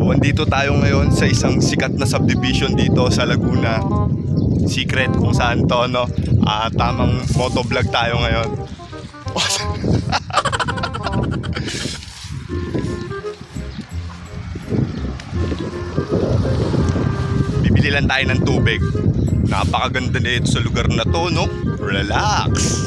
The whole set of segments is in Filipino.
So, andito tayo ngayon sa isang sikat na subdivision dito sa Laguna. Secret kung saan to, no? Tamang motovlog tayo ngayon. Bibili lang tayo ng tubig. Napakaganda na ito sa lugar na to, no? Relax!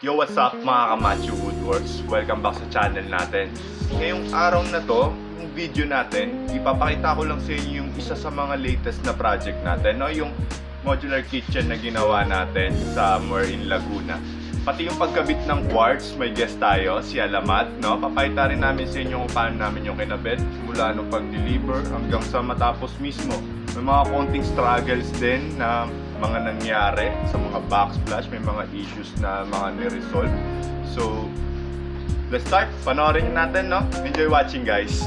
Yo, what's up mga Machowoodworks? Welcome back sa channel natin. Ngayong araw na to, yung video natin, ipapakita ko lang sa inyo yung isa sa mga latest na project natin, no? Yung modular kitchen na ginawa natin sa in Laguna. Pati yung pagkabit ng quartz, may guest tayo, si Alamat, no? Papakita rin namin sa inyo kung paano namin yung kinabit, simula nung pag-deliver hanggang sa matapos mismo. May mga konting struggles din na mga nangyari sa mga backsplash, may mga issues na mga ni-resolve. So, let's start. Panoorin natin, no? Enjoy watching, guys.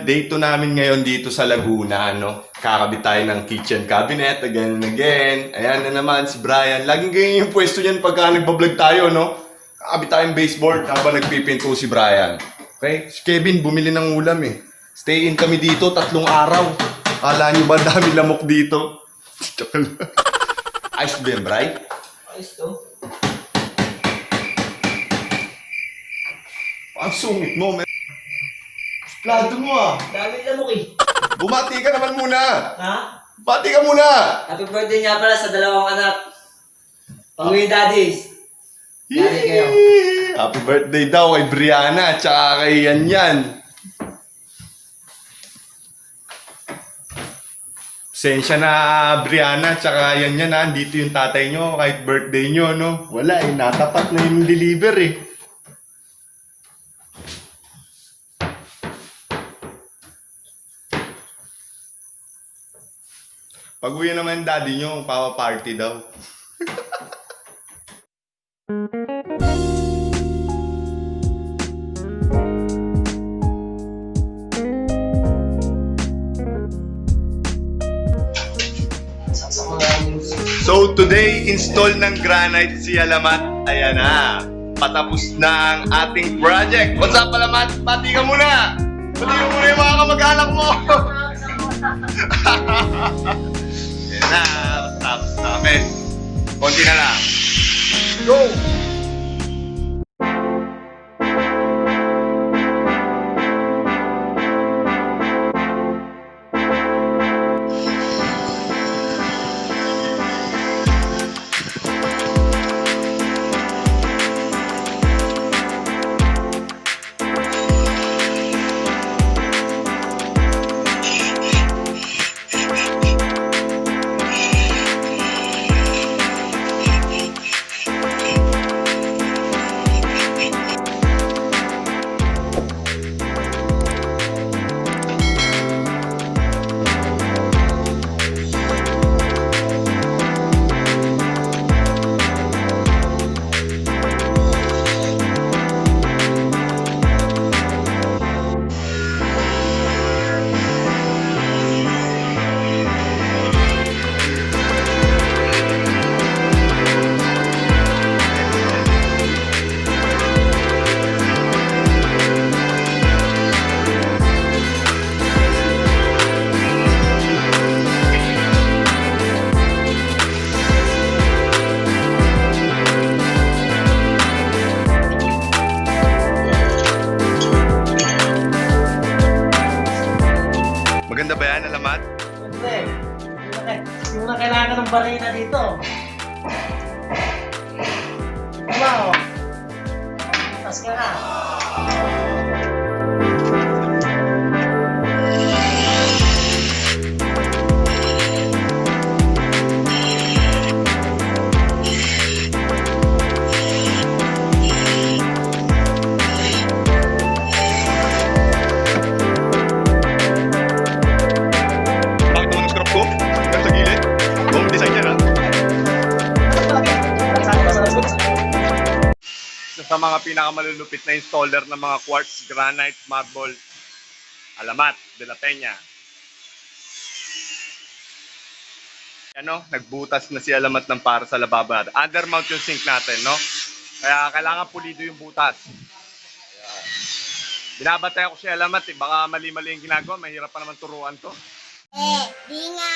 Day 2 namin ngayon dito sa Laguna, no? Kakabit tayo ng kitchen cabinet again and again. Ayan na naman si Brian. Laging ganyan yung pwesto niyan pagka nagbablog tayo, no? Kakabit tayong baseboard habang nagpipinto si Brian. Okay? Si Kevin bumili ng ulam eh. Stay in kami dito 3 araw. Akala nyo ba dami lamok dito? Ayos ba yan, Bri? Ayos to. Ang sungit mo, man. Plado mo ah. Dami lamok eh. Bumati ka naman muna. Ha? Bati ka muna. Happy birthday nga pala sa 2 anak. Pag-uwi daddies. Daddy kayo. Happy birthday daw kay Brianna tsaka kay Yan. Sensya na Brianna tsaka Yan ha. Dito yung tatay nyo kahit birthday nyo, no? Wala eh. Natapat na yung deliver eh. Pag-uwi naman daddy nyo, papa-party daw. So today, install ng granite si Alamat. Ayan na. Patapos na ang ating project. What's up, Alamat? Pati ka muna! Pati ka muna yung mga kamag-anak mo! Ayan na, tapos namin. Konti na lang. Go! kailangan ng barina dito. Wow! Tas ka na. Sa mga pinakamalulupit na installer ng mga quartz, granite, marble, Alamat Dela Pena. Ano, nagbutas na si Alamat ng para sa lababo natin. Undermount yung sink natin, no? Kaya kailangan pulido yung butas. Ayan. Binabatay ako si Alamat, eh. Baka mali-mali yung ginagawa. Mahirap pa naman turuan to. Di nga.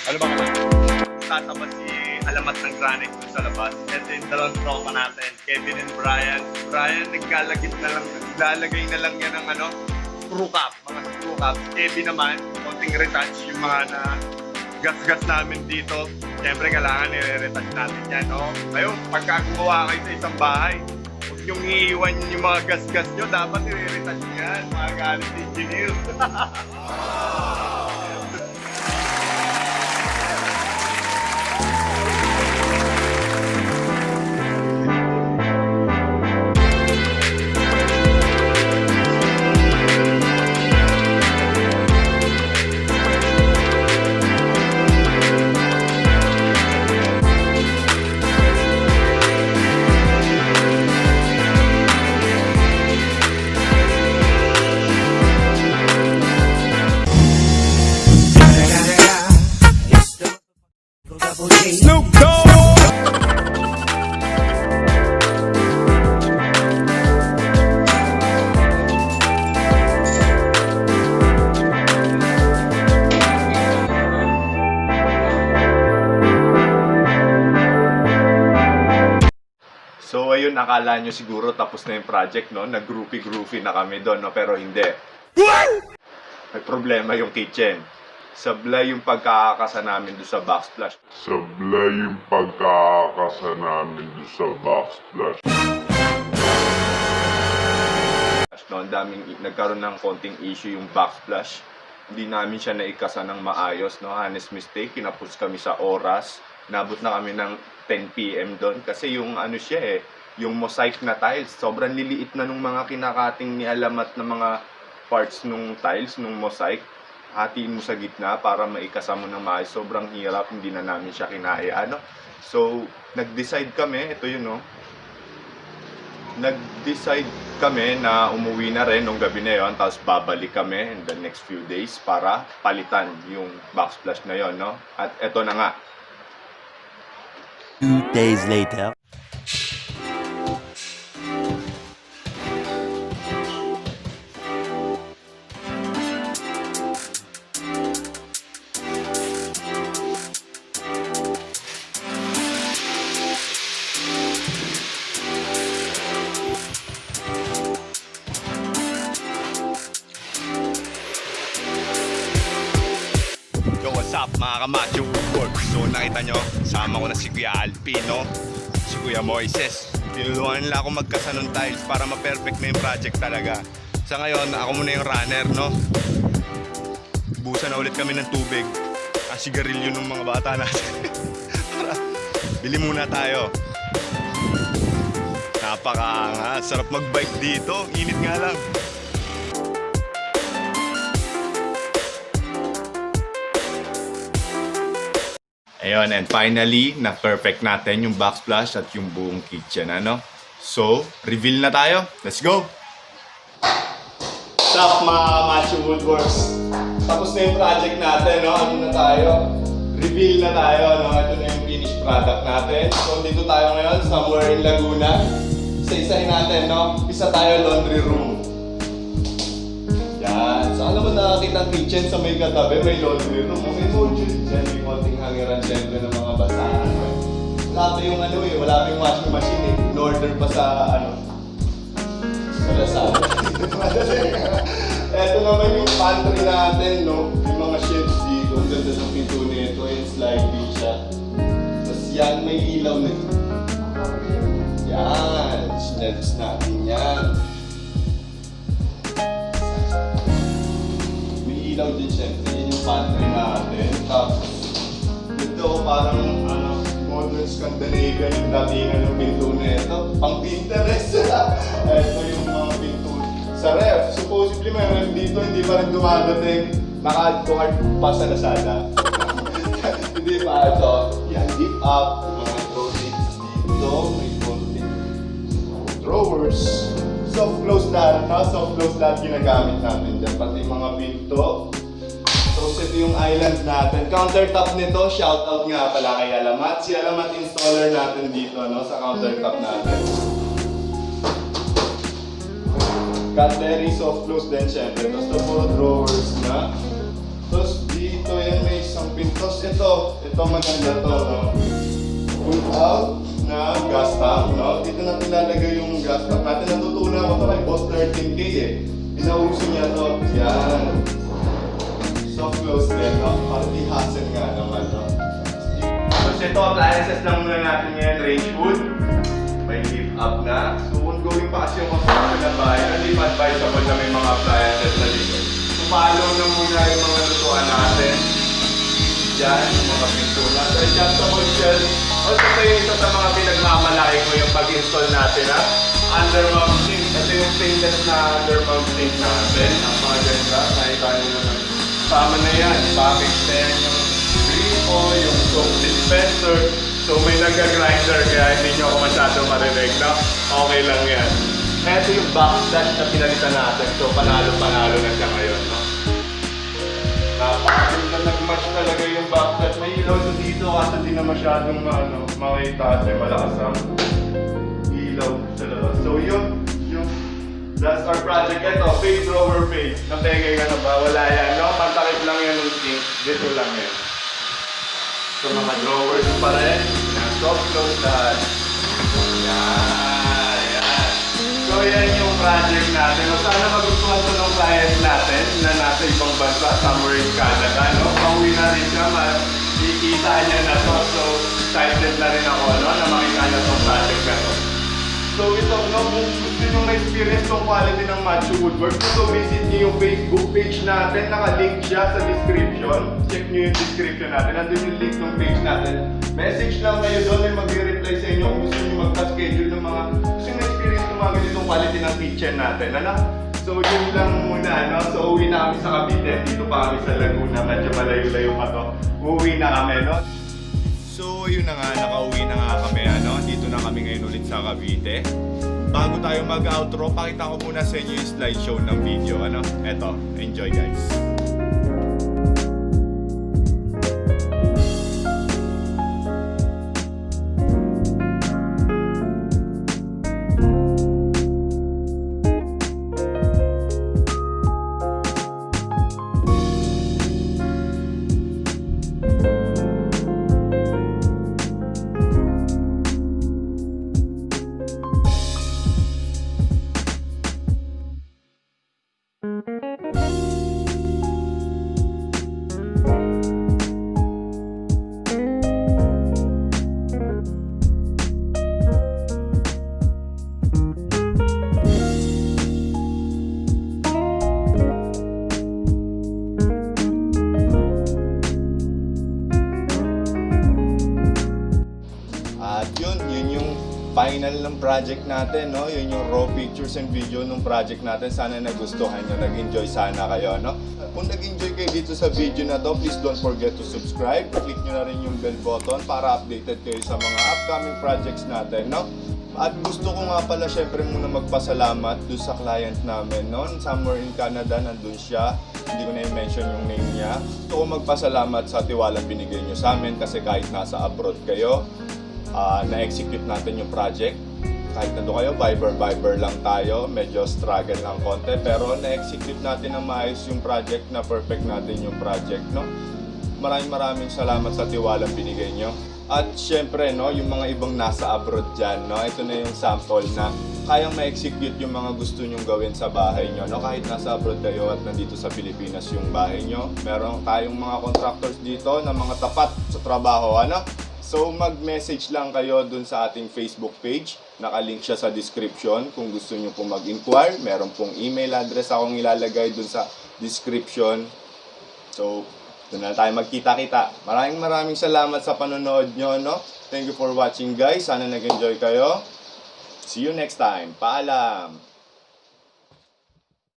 Ano ba ka? Tatabas si Alamat ng granite sa labas. Ito yung dalawang tropa natin, Kevin and Brian. Brian naglalagay na lang yan ng ano, screw cap, mga screw cap. Kevin naman, konting retouch yung mga na gas-gas namin dito. Siyempre kailangan nire-retouch natin yan, no? Ngayon, pagka gumawa kayo sa isang bahay, huwag yung iiwan yung mga gas-gas nyo, dapat nire-retouch yan, mga galit engineer. Snoop Dogg! So ayun, akala nyo siguro tapos na yung project, no? Nag-groupie-groupie na kami doon, no? Pero hindi. May problema yung kitchen. Sablay yung pagkakasa namin doon sa backsplash. No, ang daming nagkaroon ng konting issue yung backsplash. Hindi namin siya naikasa ng maayos, no? Honest mistake, kinapos kami sa oras. Nabot na kami ng 10 PM doon kasi yung ano siya yung mosaic na tiles, sobrang liliit na nung mga kinakating ni Alamat na mga parts nung tiles, nung mosaic. Hatiin mo sa gitna para maikasa mo ng maayos. Sobrang hirap, hindi na namin siya kinaya, ano? So, nag-decide kami, ito yun, no? Nag-decide kami na umuwi na rin nung gabi na yun, tapos babalik kami in the next few days para palitan yung backsplash na yon, no? At ito na nga. 2 days later. Yo, what's up mga Machowoodworks? So nakita nyo, sama ko na si Kuya Alpino, si Kuya Moises. Tinulungan nila ako magkasa ng tiles para ma-perfect na yung project talaga. Sa ngayon, ako muna yung runner, no? Busan na ulit kami ng tubig. Sigarilyo ng mga bata natin. Para bili muna tayo. Napaka sarap mag-bike dito. Init nga lang. Ayun, and finally, na-perfect natin yung backsplash at yung buong kitchen, ano? So, reveal na tayo. Let's go! What's up, mga Machowoodworks? Tapos na yung project natin, no? Ano na tayo? Reveal na tayo, no? Ito na yung finished product natin. So, dito tayo ngayon, somewhere in Laguna. Isa-isahin natin, no? Isa tayo laundry room. Yan. maliit ang kitchen sa may katabi, may laundry room. May modular dyan, may konting hangiran syempre ng mga basahan. Wala pa yung ano eh, wala pa yung washing machine eh. In-order pa sa ano, sa Lazada. Ito naman yung pantry natin, no? Yung mga shelves dito, ang ganda ng pinto nito, yung sliding siya. Tapos yan, may ilaw na dito. Yan, shelves natin yan. May ilaw din syempre, yun yung pantry natin. Tapos, ito parang ano, modern Scandinavian yung datingan ng pinto nito. Pang Pinterest. Ito yung mga pinto sa ref. Supposedly may ref dito, hindi pa rin dumadating. Naka-add to cart pa sa Lazada. Hindi pa ito. Yan, deep up. Mga closets dito. May konting drawers. Soft close lahat, no? Soft close lahat ginagamit natin dyan. Pati mga pinto. So, ito yung island natin. Countertop nito, shoutout nga pala kay Alamat. Si Alamat installer natin dito, no? Sa countertop natin. Cutlery, soft close din syempre. Tapos ito puro drawers na. Tapos dito yan may isang pintos. Ito maganda to, no? Pull out na gas tank, no? Dito natin lalagay yung gas tank natin. Natutunan ko to kay Boss 13K eh. Pinauso niya to. Yan. Soft close din, no? Para di hassle nga naman, no? Tapos ito, appliances lang muna natin ngayon. Range wood. May lift up na. So, ongoing pa kasi yung construction na bahay. Hindi pa advisable na may mga appliances na dito. So, follow na muna yung mga lutuan natin. Yan, yung mga pinto na. So, adjustable shelf. Also, ito yung isa sa mga pinagmamalaki ko yung pag-install natin, ha? Undermount sink. Ito yung stainless na undermount sink natin. Ang mga ganda. Nakita nyo naman. Tama na yan. Package na yan yung gripo, yung soap dispenser. So may nag-grinder kaya hindi nyo ako masyado marinig, no? Okay lang yan. Ito yung backdash na pinalitan natin. So panalo-panalo na siya ngayon, no? Napakaganda nag-match talaga yung backdash. May ilaw sa dito kasi di na masyadong makita kasi malakas ang ilaw sa labas. So yun, that's our project. Ito, fade drawer fade. Napegay ka na ba? Wala yan, no? Pantakip lang yan ng sink. Dito lang yan. So mga drawers pa rin. Soft close lahat. Yan. So yan yung project natin. Sana magustuhan ito ng client natin na nasa ibang bansa, somewhere in Canada. No? Pauwi na rin siya. Makikita niya na to. So excited na rin ako na makita niya itong project na to. So ito, no, kung gusto nyo ma-experience itong quality ng Machowoodworks, so visit nyo yung Facebook page natin. Naka-link siya sa description. Check nyo yung description natin. Nandun yung link ng page natin. Message lang kayo doon ay mag-reply sa inyo kung gusto nyo magpa-schedule ng mga gusto nyo ma-experience ng mga ganitong quality ng kitchen natin. Ano? So yun lang muna. No? So uwi na kami sa Cavite. Dito pa kami sa Laguna. Medyo malayo-layo pa to. Uwi na kami, no? So yun na nga, nakauwi na nga kami, ano? Dito na kami ngayon ulit sa Cavite. Bago tayo mag-outro, pakita ko muna sa inyo yung slideshow ng video, ano? Eto, enjoy guys! Final ng project natin, no? Yun yung raw pictures and video ng project natin. Sana nagustuhan nyo, nag-enjoy sana kayo, no? Kung nag-enjoy kayo dito sa video na to, please don't forget to subscribe. Click nyo na rin yung bell button para updated kayo sa mga upcoming projects natin, no? At gusto ko nga pala syempre muna magpasalamat doon sa client namin, no? Somewhere in Canada, nandun siya. Hindi ko na i-mention yung name niya. Gusto ko magpasalamat sa tiwalang binigay nyo sa amin kasi kahit nasa abroad kayo, na-execute natin yung project. kahit nando kayo, Viber lang tayo, medyo struggle lang konti, pero na-execute natin ng maayos yung project, na perfect natin yung project, no? Maraming salamat sa tiwalang binigay nyo. At syempre, no, yung mga ibang nasa abroad dyan, no, ito na yung sample na kayang ma-execute yung mga gusto nyong gawin sa bahay nyo, no, kahit nasa abroad kayo at nandito sa Pilipinas yung bahay nyo. Meron tayong mga contractors dito na mga tapat sa trabaho, ano? So mag-message lang kayo dun sa ating Facebook page. Nakalink siya sa description kung gusto nyo pong mag-inquire. Meron pong email address akong ilalagay dun sa description. So, doon na tayo magkita-kita. Maraming salamat sa panonood nyo, no? Thank you for watching, guys. Sana nag-enjoy kayo. See you next time. Paalam!